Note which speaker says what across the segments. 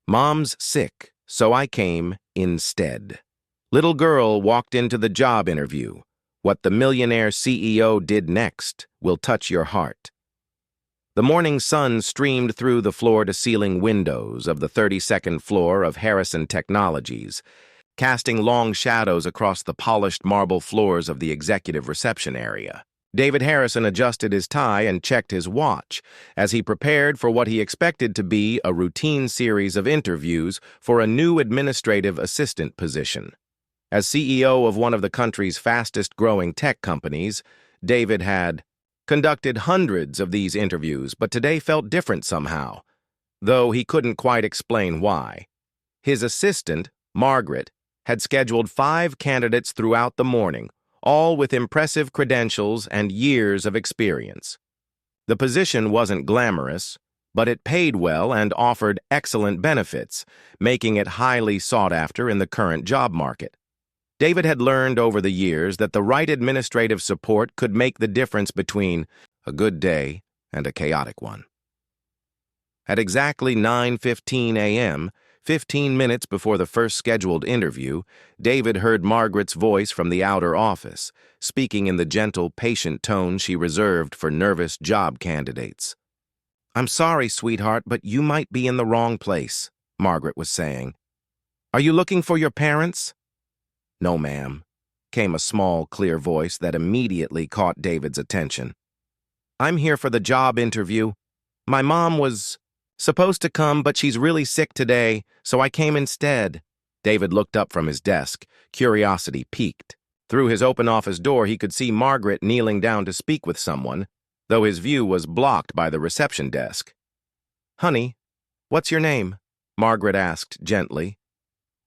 Speaker 1: Mom's sick, so I came instead. Little girl walked into the job interview. What the Millionaire CEO did next will touch your heart. The morning sun streamed through the floor-to-ceiling windows of the 32nd floor of Harrison Technologies, casting long shadows across the polished marble floors of the executive reception area. David Harrison adjusted his tie and checked his watch as he prepared for what he expected to be a routine series of interviews for a new administrative assistant position. As CEO of one of the country's fastest-growing tech companies, David had conducted hundreds of these interviews, but today felt different somehow, though he couldn't quite explain why. His assistant, Margaret, had scheduled 5 candidates throughout the morning, all with impressive credentials and years of experience. The position wasn't glamorous, but it paid well and offered excellent benefits, making it highly sought after in the current job market. David had learned over the years that the right administrative support could make the difference between a good day and a chaotic one. At exactly 9:15 a.m., 15 minutes before the first scheduled interview, David heard Margaret's voice from the outer office, speaking in the gentle, patient tone she reserved for nervous job candidates. "I'm sorry, sweetheart, but you might be in the wrong place," Margaret was saying. "Are you looking for your parents?" "No, ma'am," came a small, clear voice that immediately caught David's attention. "I'm here for the job interview. My mom was supposed to come, but she's really sick today, so I came instead." David looked up from his desk, curiosity piqued. Through his open office door, he could see Margaret kneeling down to speak with someone, though his view was blocked by the reception desk. "Honey, what's your name?" Margaret asked gently.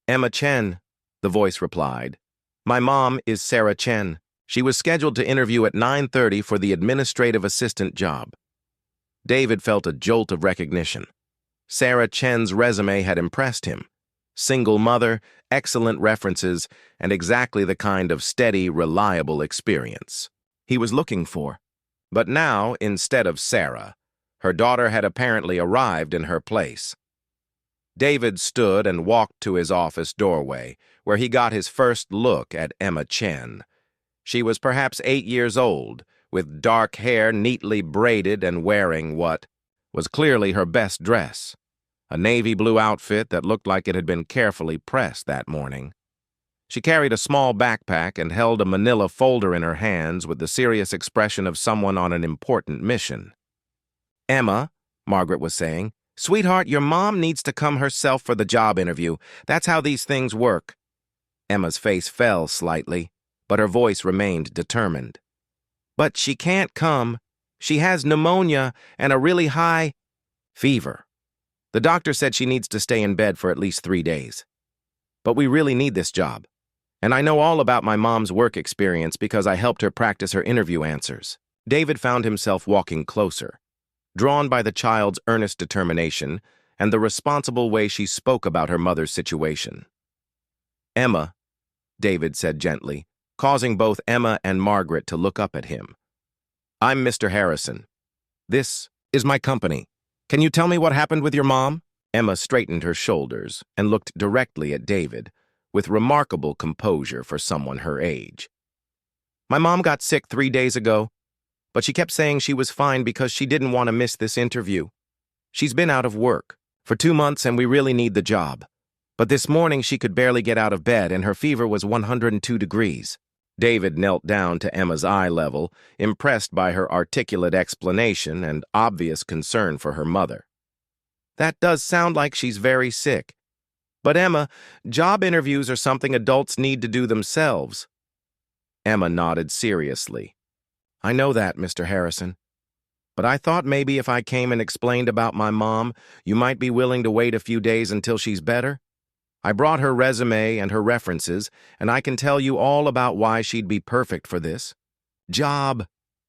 Speaker 1: "Emma Chen," the voice replied. "My mom is Sarah Chen. She was scheduled to interview at 9:30 for the administrative assistant job." David felt a jolt of recognition. Sarah Chen's resume had impressed him. Single mother, excellent references, and exactly the kind of steady, reliable experience he was looking for. But now, instead of Sarah, her daughter had apparently arrived in her place. David stood and walked to his office doorway, where he got his first look at Emma Chen. She was perhaps 8 years old, with dark hair neatly braided and wearing what was clearly her best dress, a navy blue outfit that looked like it had been carefully pressed that morning. She carried a small backpack and held a manila folder in her hands with the serious expression of someone on an important mission. "Emma," Margaret was saying, "sweetheart, your mom needs to come herself for the job interview. That's how these things work." Emma's face fell slightly, but her voice remained determined. "But she can't come. She has pneumonia and a really high fever. The doctor said she needs to stay in bed for at least 3 days. But we really need this job. And I know all about my mom's work experience because I helped her practice her interview answers." David found himself walking closer, drawn by the child's earnest determination and the responsible way she spoke about her mother's situation. "Emma," David said gently, causing both Emma and Margaret to look up at him. "I'm Mr. Harrison. This is my company. Can you tell me what happened with your mom?" Emma straightened her shoulders and looked directly at David, with remarkable composure for someone her age. "My mom got sick 3 days ago, but she kept saying she was fine because she didn't want to miss this interview. She's been out of work for 2 months and we really need the job. But this morning she could barely get out of bed and her fever was 102 degrees. David knelt down to Emma's eye level, impressed by her articulate explanation and obvious concern for her mother. "That does sound like she's very sick. But Emma, job interviews are something adults need to do themselves." Emma nodded seriously. "I know that, Mr. Harrison. But I thought maybe if I came and explained about my mom, you might be willing to wait a few days until she's better. I brought her resume and her references, and I can tell you all about why she'd be perfect for this job."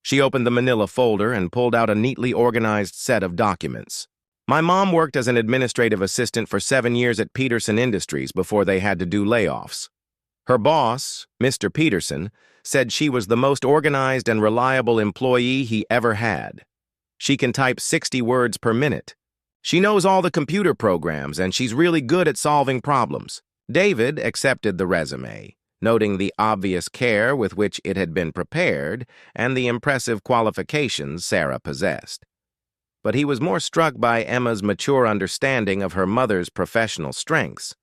Speaker 1: She opened the manila folder and pulled out a neatly organized set of documents. "My mom worked as an administrative assistant for 7 years at Peterson Industries before they had to do layoffs. Her boss, Mr. Peterson, said she was the most organized and reliable employee he ever had. She can type 60 words per minute. She knows all the computer programs, and she's really good at solving problems. David accepted the resume, noting the obvious care with which it had been prepared and the impressive qualifications Sarah possessed. But he was more struck by Emma's mature understanding of her mother's professional strengths.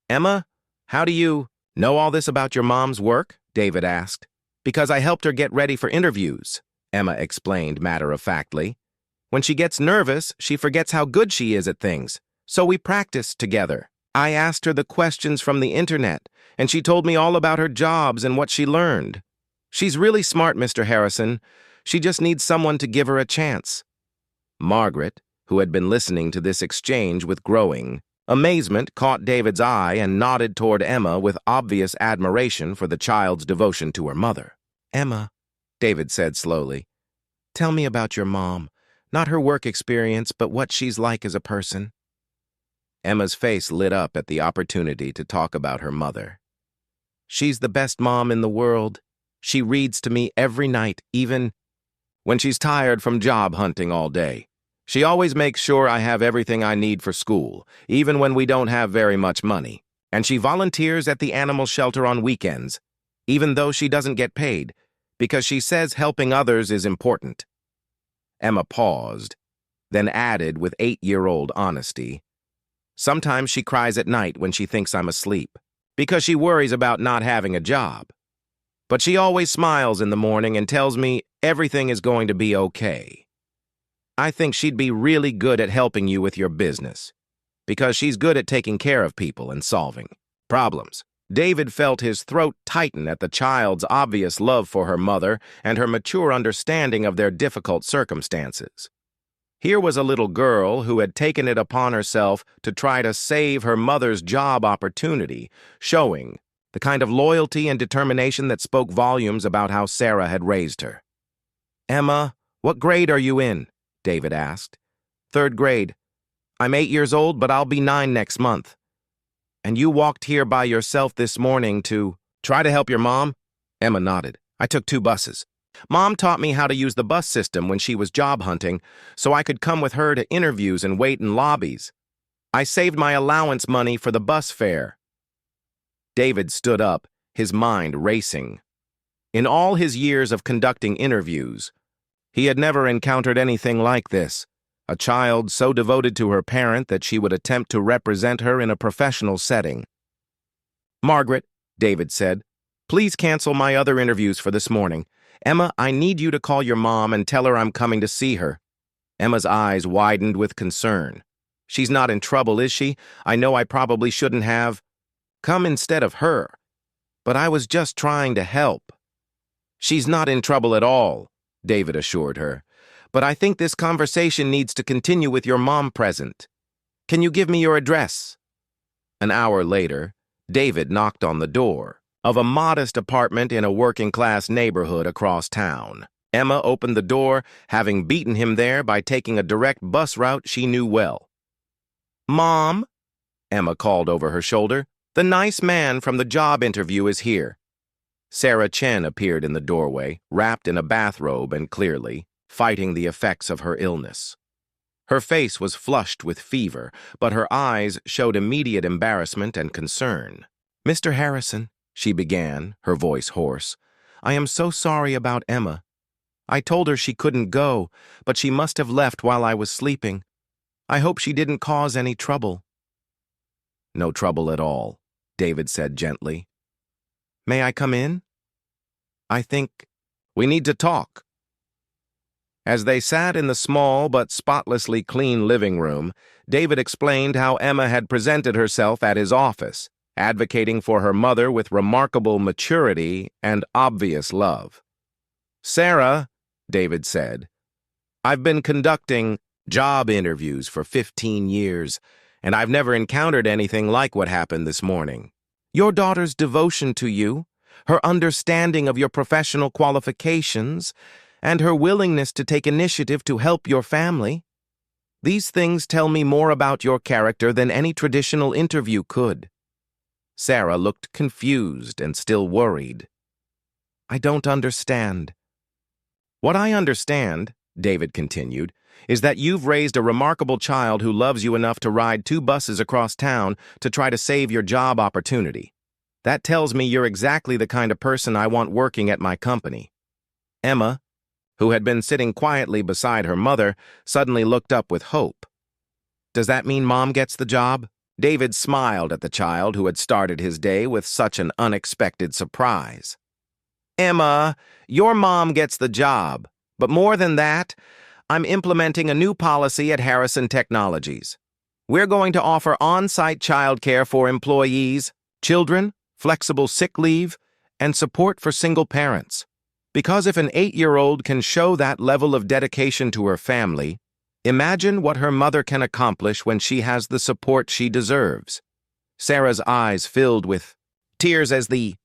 Speaker 1: "Emma, how do you know all this about your mom's work?" David asked. "Because I helped her get ready for interviews," Emma explained matter-of-factly. "When she gets nervous, she forgets how good she is at things, so we practiced together. I asked her the questions from the internet, and she told me all about her jobs and what she learned. She's really smart, Mr. Harrison. She just needs someone to give her a chance." Margaret, who had been listening to this exchange with growing amazement, caught David's eye and nodded toward Emma with obvious admiration for the child's devotion to her mother. "Emma," David said slowly, "tell me about your mom. Not her work experience, but what she's like as a person." Emma's face lit up at the opportunity to talk about her mother. "She's the best mom in the world. She reads to me every night, even when she's tired from job hunting all day. She always makes sure I have everything I need for school, even when we don't have very much money. And she volunteers at the animal shelter on weekends, even though she doesn't get paid, because she says helping others is important." Emma paused, then added with 8-year-old honesty, "Sometimes she cries at night when she thinks I'm asleep, because she worries about not having a job. But she always smiles in the morning and tells me everything is going to be okay. I think she'd be really good at helping you with your business, because she's good at taking care of people and solving problems." David felt his throat tighten at the child's obvious love for her mother and her mature understanding of their difficult circumstances. Here was a little girl who had taken it upon herself to try to save her mother's job opportunity, showing the kind of loyalty and determination that spoke volumes about how Sarah had raised her. "Emma, what grade are you in?" David asked. "Third grade. I'm 8 years old, but I'll be 9 next month. And you walked here by yourself this morning to try to help your mom?" Emma nodded. "I took 2 buses. Mom taught me how to use the bus system when she was job hunting, so I could come with her to interviews and wait in lobbies. I saved my allowance money for the bus fare." David stood up, his mind racing. In all his years of conducting interviews, he had never encountered anything like this. A child so devoted to her parent that she would attempt to represent her in a professional setting. "Margaret," David said, "please cancel my other interviews for this morning. Emma, I need you to call your mom and tell her I'm coming to see her." Emma's eyes widened with concern. "She's not in trouble, is she? I know I probably shouldn't have come instead of her, but I was just trying to help." "She's not in trouble at all," David assured her. "But I think this conversation needs to continue with your mom present. Can you give me your address?" An hour later, David knocked on the door of a modest apartment in a working-class neighborhood across town. Emma opened the door, having beaten him there by taking a direct bus route she knew well. "Mom," Emma called over her shoulder, "the nice man from the job interview is here." Sarah Chen appeared in the doorway, wrapped in a bathrobe and clearly fighting the effects of her illness. Her face was flushed with fever, but her eyes showed immediate embarrassment and concern. "Mr. Harrison," she began, her voice hoarse, "I am so sorry about Emma. I told her she couldn't go, but she must have left while I was sleeping. I hope she didn't cause any trouble." "No trouble at all," David said gently. "May I come in? I think we need to talk." As they sat in the small but spotlessly clean living room, David explained how Emma had presented herself at his office, advocating for her mother with remarkable maturity and obvious love. "Sarah," David said, "I've been conducting job interviews for 15 years, and I've never encountered anything like what happened this morning. Your daughter's devotion to you, her understanding of your professional qualifications, and her willingness to take initiative to help your family. These things tell me more about your character than any traditional interview could." Sarah looked confused and still worried. "I don't understand." "What I understand," David continued, is that you've raised a remarkable child who loves you enough to ride 2 buses across town to try to save your job opportunity. That tells me you're exactly the kind of person I want working at my company." Emma, who had been sitting quietly beside her mother, suddenly looked up with hope. "Does that mean Mom gets the job?" David smiled at the child who had started his day with such an unexpected surprise. "Emma, your mom gets the job. But more than that, I'm implementing a new policy at Harrison Technologies. We're going to offer on-site childcare for employees, children, flexible sick leave, and support for single parents. Because if an 8-year-old can show that level of dedication to her family, imagine what her mother can accomplish when she has the support she deserves." Sarah's eyes filled with tears as the